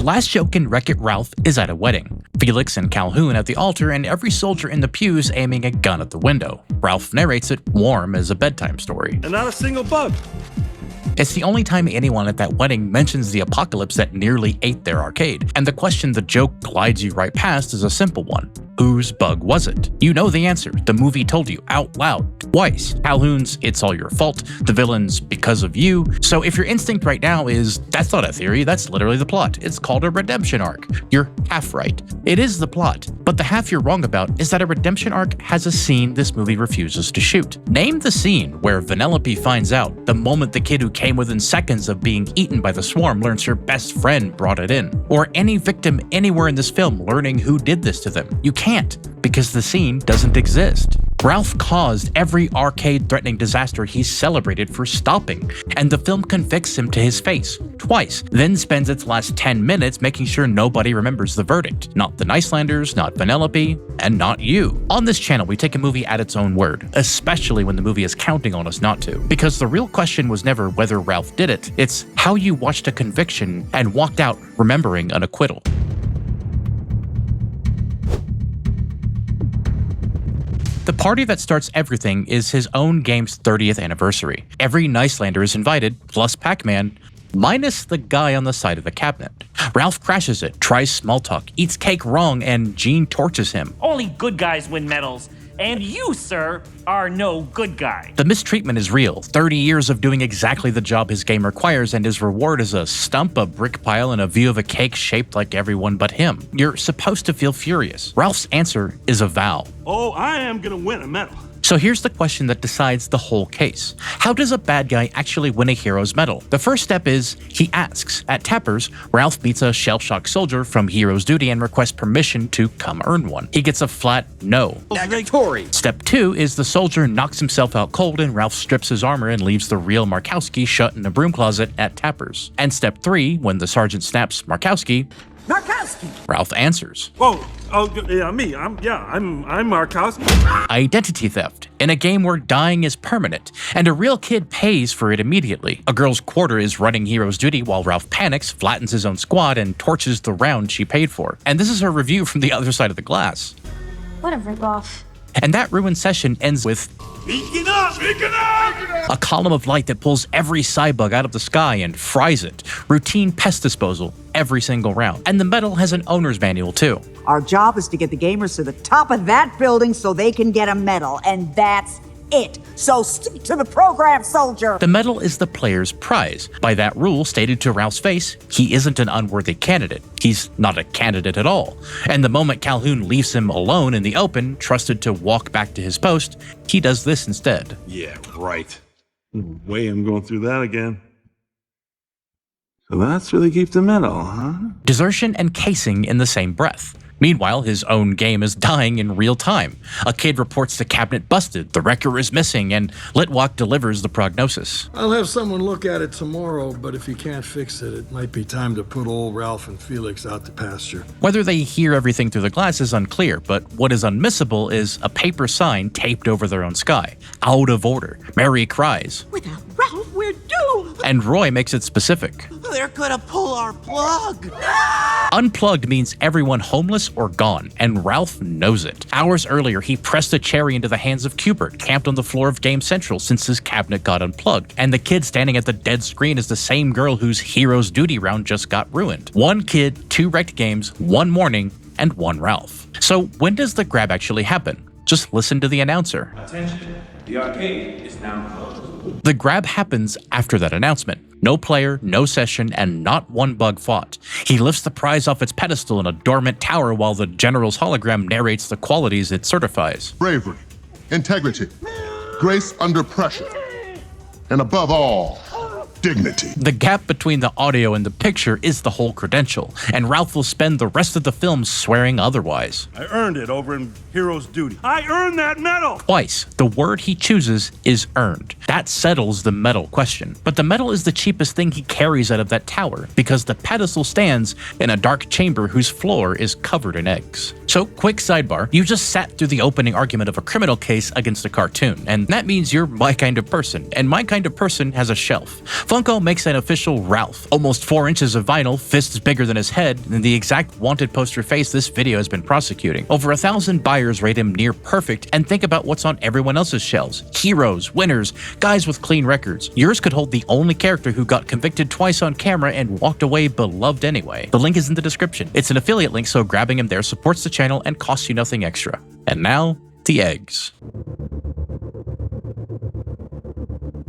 last joke in Wreck-It Ralph is at a wedding. Felix and Calhoun at the altar and every soldier in the pews aiming a gun at the window. Ralph narrates it warm as a bedtime story. And not a single bug. It's the only time anyone at that wedding mentions the apocalypse that nearly ate their arcade, and the question the joke glides you right past is a simple one. Whose bug was it? You know the answer. The movie told you out loud twice. Calhoun's "it's all your fault," the villain's "because of you." So if your instinct right now is, that's not a theory, that's literally the plot. It's called a redemption arc. You're half right. It is the plot, but the half you're wrong about is that a redemption arc has a scene this movie refuses to shoot. Name the scene where Vanellope finds out the moment the kid who came within seconds of being eaten by the swarm learns her best friend brought it in. Or any victim anywhere in this film learning who did this to them. You can't, because the scene doesn't exist. Ralph caused every arcade-threatening disaster he's celebrated for stopping, and the film convicts him to his face, twice, then spends its last 10 minutes making sure nobody remembers the verdict. Not the Nicelanders, not Vanellope, and not you. On this channel, we take a movie at its own word, especially when the movie is counting on us not to. Because the real question was never whether Ralph did it, it's how you watched a conviction and walked out remembering an acquittal. The party that starts everything is his own game's 30th anniversary. Every Nicelander is invited, plus Pac-Man, minus the guy on the side of the cabinet. Ralph crashes it, tries small talk, eats cake wrong, and Gene torches him. Only good guys win medals, and you, sir, are no good guy. The mistreatment is real. 30 years of doing exactly the job his game requires, and his reward is a stump, a brick pile, and a view of a cake shaped like everyone but him. You're supposed to feel furious. Ralph's answer is a vow. Oh, I am gonna win a medal. So here's the question that decides the whole case. How does a bad guy actually win a hero's medal? The first step is he asks. At Tappers, Ralph meets a shell-shocked soldier from Hero's Duty and requests permission to come earn one. He gets a flat no. Negatory. Step 2 is the soldier knocks himself out cold and Ralph strips his armor and leaves the real Markowski shut in a broom closet at Tappers. And step 3, when the sergeant snaps Markowski, Ralph answers. Whoa, oh yeah, me. I'm Markowski. Identity theft. In a game where dying is permanent, and a real kid pays for it immediately. A girl's quarter is running Hero's Duty while Ralph panics, flattens his own squad, and torches the round she paid for. And this is her review from the other side of the glass. What a ripoff. And that ruined session ends with Speaking up! Speaking up! a column of light that pulls every cybug out of the sky and fries it. Routine pest disposal every single round. And the medal has an owner's manual too. Our job is to get the gamers to the top of that building so they can get a medal, and that's it. So stick to the program, soldier. The medal is the player's prize. By that rule, stated to Ralph's face, he isn't an unworthy candidate. He's not a candidate at all. And the moment Calhoun leaves him alone in the open, trusted to walk back to his post, he does this instead. Yeah, right. No way I'm going through that again. So that's where they keep the medal, huh? Desertion and casing in the same breath. Meanwhile, his own game is dying in real time. A kid reports the cabinet busted, the wrecker is missing, and Litwak delivers the prognosis. I'll have someone look at it tomorrow, but if you can't fix it, it might be time to put old Ralph and Felix out to pasture. Whether they hear everything through the glass is unclear, but what is unmissable is a paper sign taped over their own sky. Out of order. Mary cries. Without Ralph, we're doomed. And Roy makes it specific. They're gonna pull our plug. Unplugged means everyone homeless or gone, and Ralph knows it. Hours earlier, he pressed a cherry into the hands of Cubert, camped on the floor of Game Central since his cabinet got unplugged, and the kid standing at the dead screen is the same girl whose Hero's Duty round just got ruined. One kid, 2 wrecked games, 1 morning, and 1 Ralph. So when does the grab actually happen? Just listen to the announcer. Attention, the arcade is now closed. The grab happens after that announcement. No player, no session, and not 1 bug fought. He lifts the prize off its pedestal in a dormant tower while the general's hologram narrates the qualities it certifies. Bravery, integrity, grace under pressure, and above all, dignity. The gap between the audio and the picture is the whole credential, and Ralph will spend the rest of the film swearing otherwise. I earned it over in Hero's Duty. I earned that medal! Twice, the word he chooses is earned. That settles the medal question. But the medal is the cheapest thing he carries out of that tower, because the pedestal stands in a dark chamber whose floor is covered in eggs. So, quick sidebar, you just sat through the opening argument of a criminal case against a cartoon, and that means you're my kind of person, and my kind of person has a shelf Funko makes an official Ralph, almost 4 inches of vinyl, fists bigger than his head, and the exact wanted poster face this video has been prosecuting. Over 1,000 buyers rate him near perfect, and think about what's on everyone else's shelves. Heroes, winners, guys with clean records. Yours could hold the only character who got convicted twice on camera and walked away beloved anyway. The link is in the description. It's an affiliate link, so grabbing him there supports the channel and costs you nothing extra. And now, the eggs.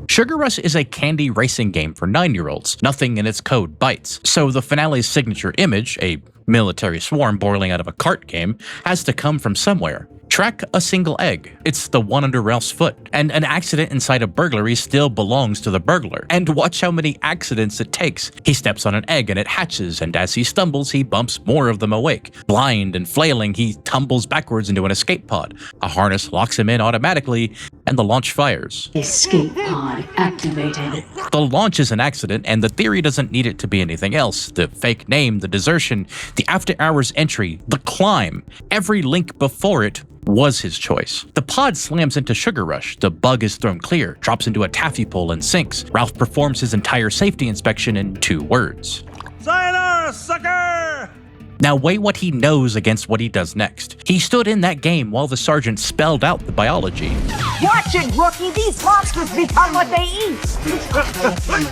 Sugar Rush is a candy racing game for 9-year-olds. Nothing in its code bites. So the finale's signature image, a military swarm boiling out of a cart game, has to come from somewhere. Track a single egg. It's the one under Ralph's foot. And an accident inside a burglary still belongs to the burglar. And watch how many accidents it takes. He steps on an egg and it hatches, and as he stumbles, he bumps more of them awake. Blind and flailing, he tumbles backwards into an escape pod. A harness locks him in automatically, and the launch fires. Escape pod activated. The launch is an accident, and the theory doesn't need it to be anything else. The fake name, the desertion, the after-hours entry, the climb, every link before it was his choice. The pod slams into Sugar Rush, the bug is thrown clear, drops into a taffy pole and sinks. Ralph performs his entire safety inspection in 2 words. Sayonara, sucker! Now weigh what he knows against what he does next. He stood in that game while the sergeant spelled out the biology. Watch it, rookie! These monsters become what they eat!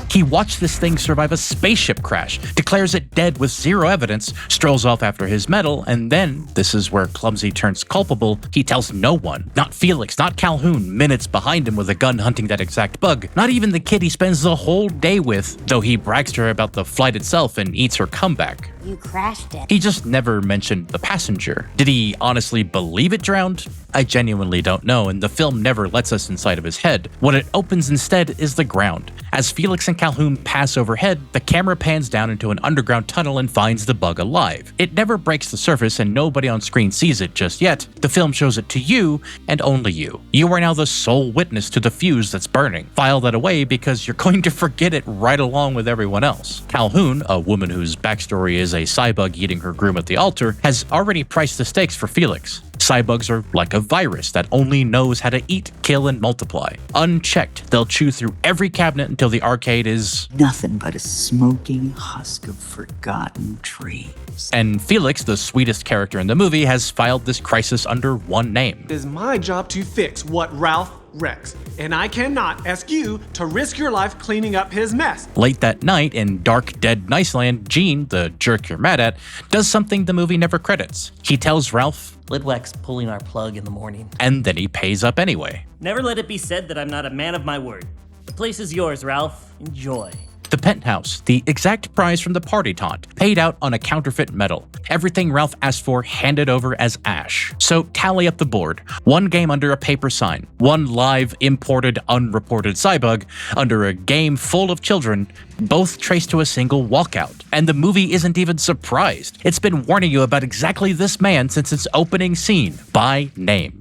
He watched this thing survive a spaceship crash, declares it dead with 0 evidence, strolls off after his medal, and then, this is where Clumsy turns culpable, he tells no one. Not Felix, not Calhoun, minutes behind him with a gun hunting that exact bug. Not even the kid he spends the whole day with, though he brags to her about the flight itself and eats her comeback. You crashed it. He just never mentioned the passenger. Did he honestly believe it drowned? I genuinely don't know, and the film never lets us inside of his head. What it opens instead is the ground. As Felix and Calhoun pass overhead, the camera pans down into an underground tunnel and finds the bug alive. It never breaks the surface, and nobody on screen sees it just yet. The film shows it to you, and only you. You are now the sole witness to the fuse that's burning. File that away because you're going to forget it right along with everyone else. Calhoun, a woman whose backstory is a cybug eating her groom at the altar, has already priced the stakes for Felix. Cybugs are like a virus that only knows how to eat, kill, and multiply. Unchecked, they'll chew through every cabinet until the arcade is Nothing but a smoking husk of forgotten dreams. And Felix, the sweetest character in the movie, has filed this crisis under one name. It is my job to fix what Ralph wrecks, and I cannot ask you to risk your life cleaning up his mess. Late that night, in dark, dead Niceland, Gene, the jerk you're mad at, does something the movie never credits. He tells Ralph, Lidwack's pulling our plug in the morning. and then he pays up anyway. Never let it be said that I'm not a man of my word. The place is yours, Ralph. Enjoy. The penthouse, the exact prize from the party taunt, paid out on a counterfeit medal. Everything Ralph asked for handed over as ash. So tally up the board. 1 game under a paper sign, 1 live, imported, unreported cybug under a game full of children, both traced to a single walkout. And the movie isn't even surprised. It's been warning you about exactly this man since its opening scene, by name.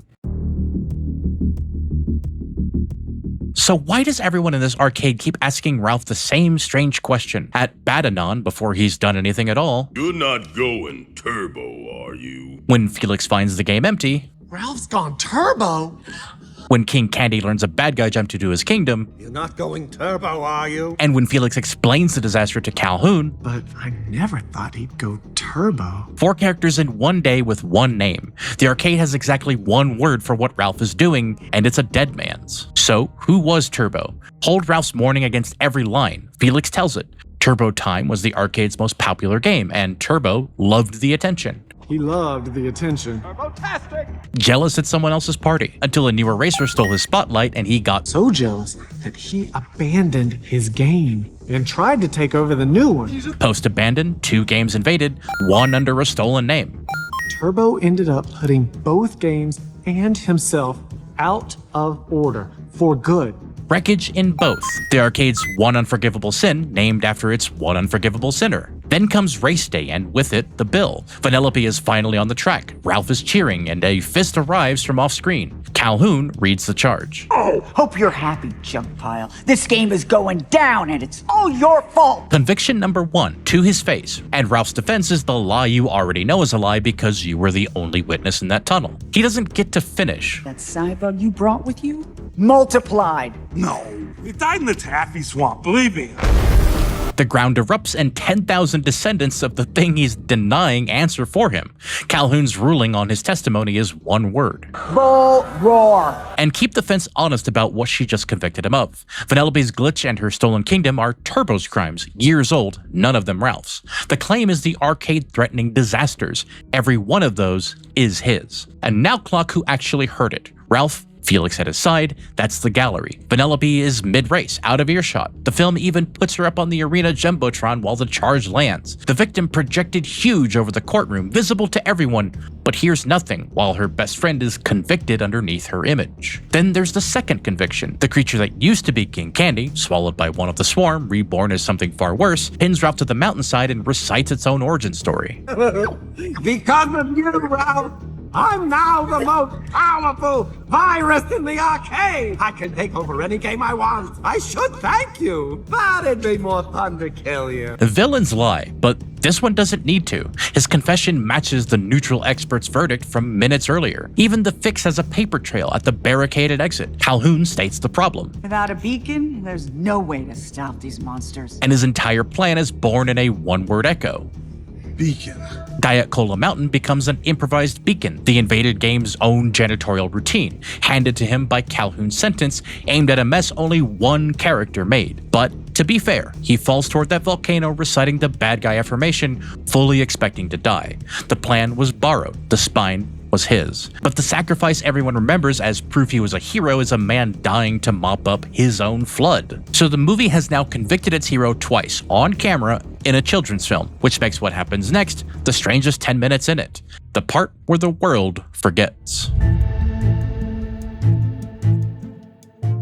So why does everyone in this arcade keep asking Ralph the same strange question at Badanon before he's done anything at all? You're not going turbo, are you? When Felix finds the game empty. Ralph's gone turbo? When King Candy learns a bad guy jumped into his kingdom. You're not going turbo, are you? And when Felix explains the disaster to Calhoun. But I never thought he'd go turbo. 4 characters in one day with 1 name. The arcade has exactly 1 word for what Ralph is doing, and it's a dead man's. So, who was Turbo? Hold Ralph's morning against every line. Felix tells it. Turbo Time was the arcade's most popular game, and Turbo loved the attention. He loved the attention. Jealous at someone else's party, until a newer racer stole his spotlight and he got So jealous that he abandoned his game and tried to take over the new one. post-abandoned, 2 games invaded, 1 under a stolen name. Turbo ended up putting both games and himself out of order for good. Wreckage in both. The arcade's one unforgivable sin, named after its one unforgivable sinner. Then comes race day, and with it, the bill. Vanellope is finally on the track, Ralph is cheering, and a fist arrives from off-screen. Calhoun reads the charge. Oh, hope you're happy, junk pile. This game is going down, and it's all your fault. Conviction number 1, to his face, and Ralph's defense is the lie you already know is a lie because you were the only witness in that tunnel. He doesn't get to finish. That cybug you brought with you? Multiplied. No, it died in the taffy swamp, believe me. The ground erupts and 10,000 descendants of the thing he's denying answer for him. Calhoun's ruling on his testimony is one word. Bull roar. And keep the fence honest about what she just convicted him of. Vanellope's glitch and her stolen kingdom are Turbo's crimes, years old, none of them Ralph's. The claim is the arcade-threatening disasters. Every one of those is his. And now clock who actually heard it. Ralph, Felix at his side, that's the gallery. Vanellope is mid-race, out of earshot. The film even puts her up on the arena jumbotron while the charge lands. The victim projected huge over the courtroom, visible to everyone, but hears nothing, while her best friend is convicted underneath her image. Then there's the second conviction. The creature that used to be King Candy, swallowed by one of the swarm, reborn as something far worse, pins Ralph to the mountainside and recites its own origin story. Because of you, Ralph, I'm now the most powerful virus in the arcade. I can take over any game I want. I should thank you, but it'd be more fun to kill you. Villains lie, but this one doesn't need to. His confession matches the neutral expert's verdict from minutes earlier. Even the fix has a paper trail at the barricaded exit. Calhoun states the problem. Without a beacon, there's no way to stop these monsters. And his entire plan is born in a one-word echo. Beacon. Diet Cola Mountain becomes an improvised beacon, the invaded game's own janitorial routine, handed to him by Calhoun's sentence, aimed at a mess only one character made. But to be fair, he falls toward that volcano reciting the bad guy affirmation, fully expecting to die. The plan was borrowed, the spine was his. But the sacrifice everyone remembers as proof he was a hero is a man dying to mop up his own flood. So the movie has now convicted its hero twice, on camera, in a children's film, which makes what happens next the strangest 10 minutes in it. The part where the world forgets.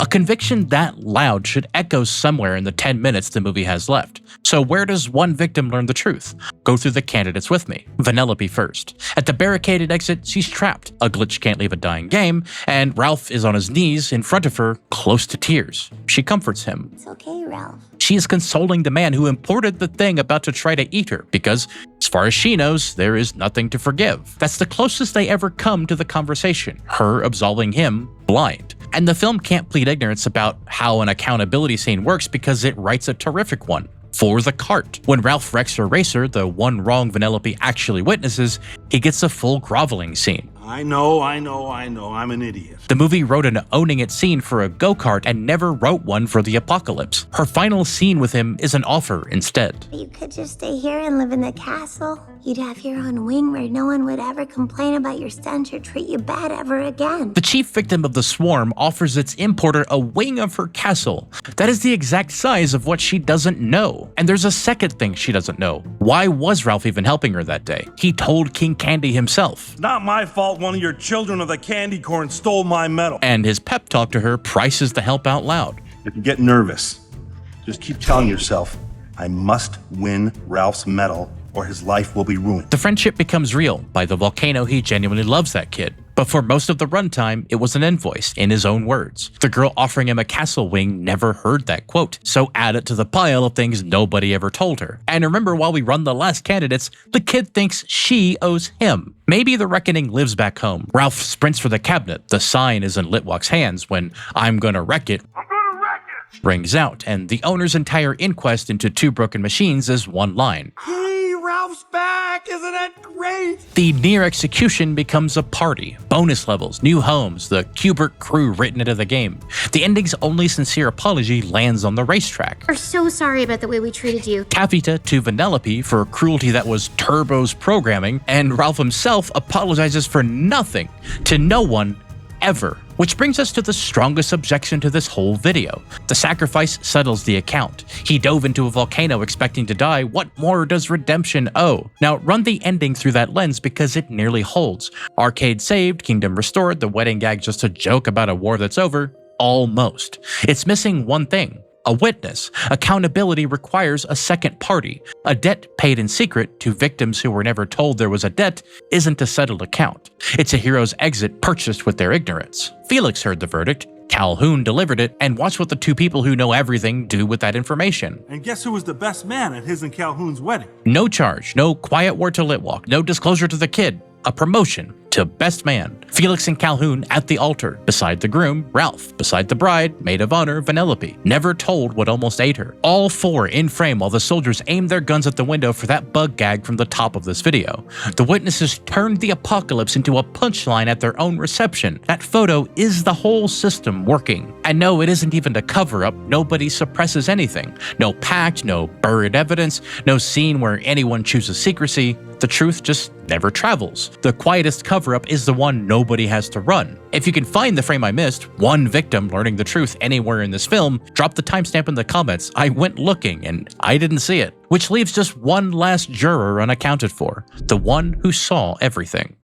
A conviction that loud should echo somewhere in the 10 minutes the movie has left. So where does one victim learn the truth? Go through the candidates with me. Vanellope first. At the barricaded exit, she's trapped. A glitch can't leave a dying game, and Ralph is on his knees in front of her, close to tears. She comforts him. It's okay, Ralph. She is consoling the man who imported the thing about to try to eat her, because as far as she knows, there is nothing to forgive. That's the closest they ever come to the conversation, her absolving him blind. And the film can't plead ignorance about how an accountability scene works because it writes a terrific one. For the cart. When Ralph wrecks her racer, the one wrong Vanellope actually witnesses, he gets a full groveling scene. I know, I'm an idiot. The movie wrote an owning it scene for a go-kart and never wrote one for the apocalypse. Her final scene with him is an offer instead. You could just stay here and live in the castle. You'd have your own wing where no one would ever complain about your stench or treat you bad ever again. The chief victim of the swarm offers its importer a wing of her castle. That is the exact size of what she doesn't know. And there's a second thing she doesn't know. Why was Ralph even helping her that day? He told King Candy himself. Not my fault one of your children of the candy corn stole my medal. And his pep talk to her prices the help out loud. If you get nervous, just keep telling yourself, I must win Ralph's medal or his life will be ruined. The friendship becomes real. By the volcano, he genuinely loves that kid. But for most of the runtime, it was an invoice, in his own words. The girl offering him a castle wing never heard that quote, so add it to the pile of things nobody ever told her. And remember, while we run the last candidates, the kid thinks she owes him. Maybe the reckoning lives back home. Ralph sprints for the cabinet. The sign is in Litwak's hands when "I'm gonna wreck it" rings out, and the owner's entire inquest into two broken machines is one line. Hey, Ralph's back! Isn't that great? The near execution becomes a party. Bonus levels, new homes, the Cubert crew written into the game. The ending's only sincere apology lands on the racetrack. We're so sorry about the way we treated you. Taffeta to Vanellope for cruelty that was Turbo's programming, and Ralph himself apologizes for nothing to no one ever. Which brings us to the strongest objection to this whole video. The sacrifice settles the account. He dove into a volcano expecting to die. What more does redemption owe? Now run the ending through that lens because it nearly holds. Arcade saved, kingdom restored, the wedding gag just a joke about a war that's over? Almost. It's missing one thing. a witness. Accountability requires a second party. A debt paid in secret to victims who were never told there was a debt isn't a settled account. It's a hero's exit purchased with their ignorance. Felix heard the verdict, Calhoun delivered it, and watch what the two people who know everything do with that information. And guess who was the best man at his and Calhoun's wedding? No charge, no quiet word to Litwalk, no disclosure to the kid. A promotion to best man. Felix and Calhoun at the altar. Beside the groom, Ralph. Beside the bride, maid of honor, Vanellope. Never told what almost ate her. All four in frame while the soldiers aimed their guns at the window for that bug gag from the top of this video. The witnesses turned the apocalypse into a punchline at their own reception. That photo is the whole system working. And no, it isn't even a cover-up. Nobody suppresses anything. No pact, no buried evidence, no scene where anyone chooses secrecy. The truth just never travels. The quietest cover-up is the one nobody has to run. If you can find the frame I missed, one victim learning the truth anywhere in this film, drop the timestamp in the comments. I went looking and I didn't see it. Which leaves just one last juror unaccounted for, the one who saw everything.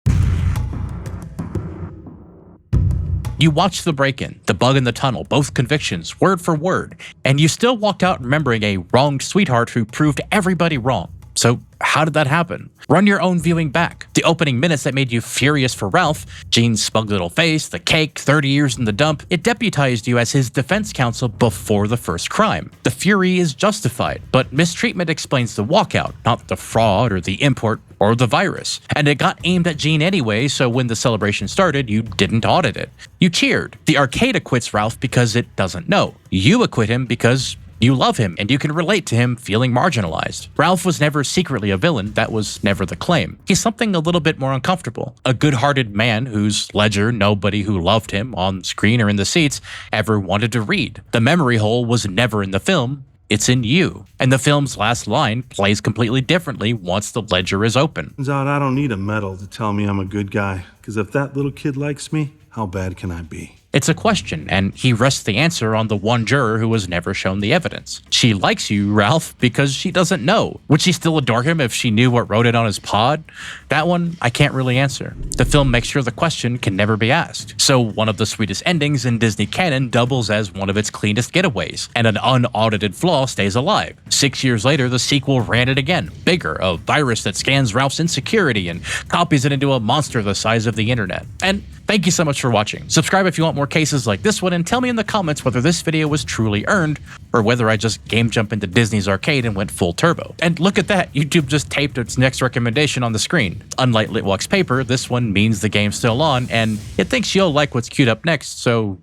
You watched the break-in, the bug in the tunnel, both convictions, word for word, and you still walked out remembering a wronged sweetheart who proved everybody wrong. So how did that happen? Run your own viewing back. The opening minutes that made you furious for Ralph, Gene's smug little face, the cake, 30 years in the dump, it deputized you as his defense counsel before the first crime. The fury is justified, but mistreatment explains the walkout, not the fraud or the import or the virus. And it got aimed at Gene anyway, so when the celebration started, you didn't audit it. You cheered. The arcade acquits Ralph because it doesn't know. You acquit him because you love him, and you can relate to him feeling marginalized. Ralph was never secretly a villain, that was never the claim. He's something a little bit more uncomfortable. A good-hearted man whose ledger nobody who loved him, on screen or in the seats, ever wanted to read. The memory hole was never in the film, it's in you. And the film's last line plays completely differently once the ledger is open. Turns out I don't need a medal to tell me I'm a good guy, because if that little kid likes me, how bad can I be? It's a question, and he rests the answer on the one juror who was never shown the evidence. She likes you, Ralph, because she doesn't know. Would she still adore him if she knew what wrote it on his pod? That one, I can't really answer. The film makes sure the question can never be asked. So one of the sweetest endings in Disney canon doubles as one of its cleanest getaways, and an unaudited flaw stays alive. 6 years later, the sequel ran it again. Bigger, a virus that scans Ralph's insecurity and copies it into a monster the size of the internet. And thank you so much for watching. Subscribe if you want more cases like this one, and tell me in the comments whether this video was truly earned or whether I just game jumped into Disney's arcade and went full turbo. And look at that, YouTube just taped its next recommendation on the screen. Unlike Litwalk's paper, this one means the game's still on, and it thinks you'll like what's queued up next, so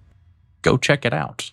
go check it out.